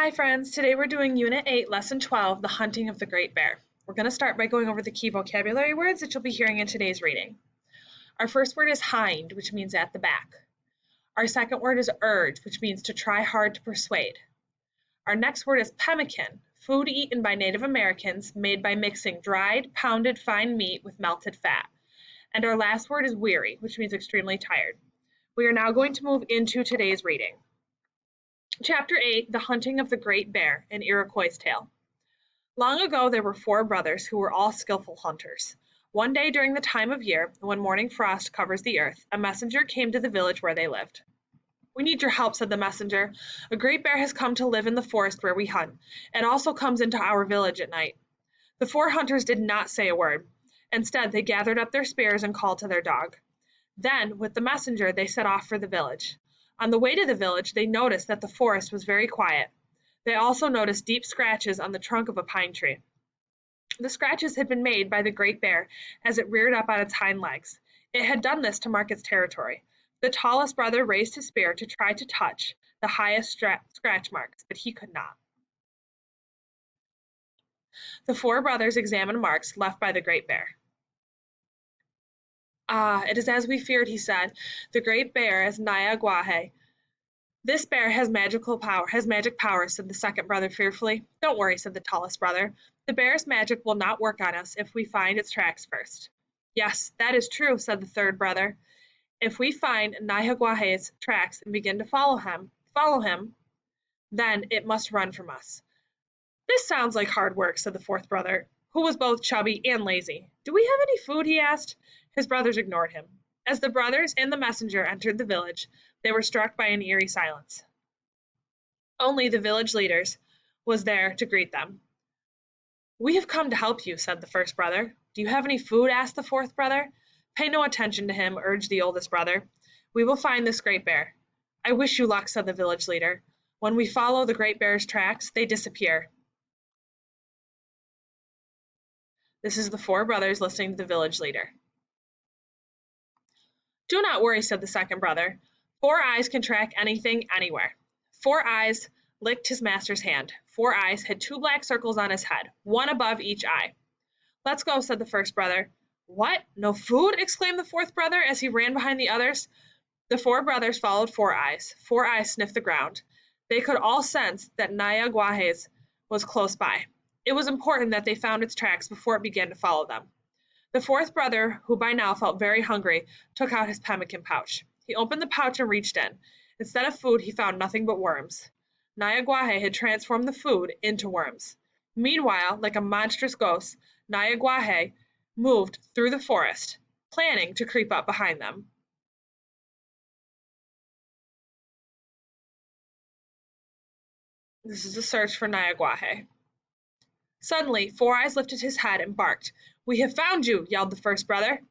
Hi friends, today we're doing Unit 8, Lesson 12, The Hunting of the Great Bear. We're going to start by going over the key vocabulary words that you'll be hearing in today's reading. Our first word is hind, which means at the back. Our second word is urge, which means to try hard to persuade. Our next word is pemmican, food eaten by Native Americans made by mixing dried, pounded fine meat with melted fat. And our last word is weary, which means extremely tired. We are now going to move into today's reading. Chapter 8, The Hunting of the Great Bear, an Iroquois Tale. Long ago there were 4 brothers who were all skillful hunters. One day during the time of year, when morning frost covers the earth, a messenger came to the village where they lived. "We need your help," said the messenger. "A great bear has come to live in the forest where we hunt. It also comes into our village at night." The 4 hunters did not say a word. Instead, they gathered up their spears and called to their dog. Then, with the messenger, they set off for the village. On the way to the village, they noticed that the forest was very quiet. They also noticed deep scratches on the trunk of a pine tree. The scratches had been made by the great bear as it reared up on its hind legs. It had done this to mark its territory. The tallest brother raised his spear to try to touch the highest scratch marks, but he could not. The 4 brothers examined marks left by the great bear. "Ah, it is as we feared," he said. "The great bear is Nyaguahe. This bear has magic powers," said the second brother fearfully. "Don't worry," said the tallest brother. "The bear's magic will not work on us if we find its tracks first." "Yes, that is true," said the third brother. "If we find Nyaguahe's tracks and begin to follow him, then it must run from us." "This sounds like hard work," said the fourth brother, who was both chubby and lazy. "Do we have any food?" he asked. His brothers ignored him. As the brothers and the messenger entered the village, they were struck by an eerie silence. Only the village leaders was there to greet them. "We have come to help you," said the first brother. "Do you have any food?" asked the fourth brother. "Pay no attention to him," urged the oldest brother. "We will find this great bear." "I wish you luck," said the village leader. "When we follow the great bear's tracks, they disappear." This is the 4 brothers listening to the village leader. "Do not worry," said the second brother. "Four Eyes can track anything, anywhere." Four Eyes licked his master's hand. Four Eyes had 2 black circles on his head, one above each eye. "Let's go," said the first brother. "What? No food?" exclaimed the fourth brother as he ran behind the others. The 4 brothers followed Four Eyes. Four Eyes sniffed the ground. They could all sense that Nyaguahe's was close by. It was important that they found its tracks before it began to follow them. The fourth brother, who by now felt very hungry, took out his pemmican pouch. He opened the pouch and reached in. Instead of food, he found nothing but worms. Nyaguahe had transformed the food into worms. Meanwhile, like a monstrous ghost, Nyaguahe moved through the forest, planning to creep up behind them. This is the search for Nyaguahe. Suddenly, Four Eyes lifted his head and barked. "We have found you!" yelled the first brother.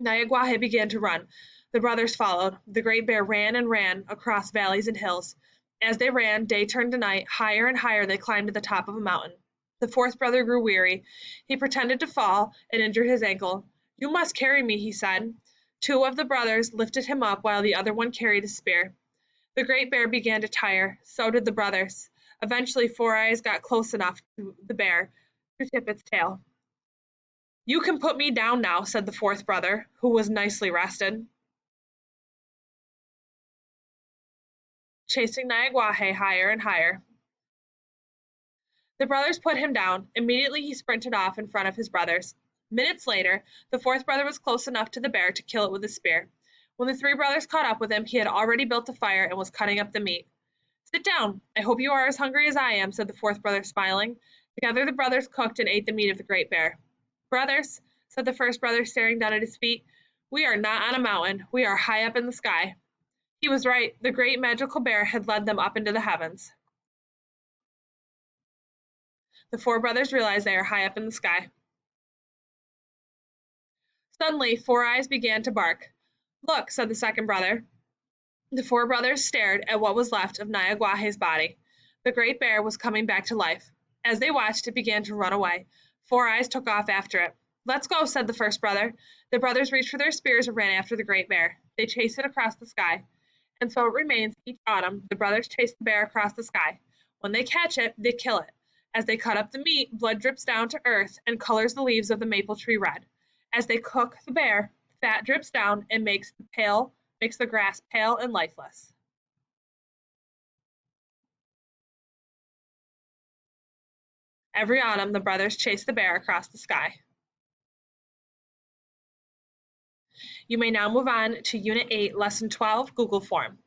Nyaguahe began to run. The brothers followed. The great bear ran and ran across valleys and hills. As they ran, day turned to night. Higher and higher they climbed to the top of a mountain. The fourth brother grew weary. He pretended to fall and injured his ankle. "You must carry me," he said. 2 of the brothers lifted him up while the other one carried his spear. The great bear began to tire. So did the brothers. Eventually, Four Eyes got close enough to the bear to tip its tail. "You can put me down now," said the fourth brother, who was nicely rested. Chasing Nyaguahe higher and higher. The brothers put him down. Immediately he sprinted off in front of his brothers. Minutes later, the fourth brother was close enough to the bear to kill it with his spear. When the 3 brothers caught up with him, he had already built a fire and was cutting up the meat. "Sit down. I hope you are as hungry as I am," said the fourth brother, smiling. Together the brothers cooked and ate the meat of the great bear. "Brothers," said the first brother, staring down at his feet, "we are not on a mountain. We are high up in the sky." He was right. The great magical bear had led them up into the heavens. The 4 brothers realized they are high up in the sky. Suddenly, Four Eyes began to bark. "Look," said the second brother. The 4 brothers stared at what was left of Nyaguahe's body. The great bear was coming back to life. As they watched, it began to run away. Four Eyes took off after it. "Let's go," said the first brother. The brothers reached for their spears and ran after the great bear. They chased it across the sky. And so it remains each autumn the brothers chase the bear across the sky. When they catch it, they kill it. As they cut up the meat, blood drips down to earth and colors the leaves of the maple tree red. As they cook the bear, fat drips down and makes the grass pale and lifeless. Every autumn, the brothers chase the bear across the sky. You may now move on to Unit 8, Lesson 12, Google Form.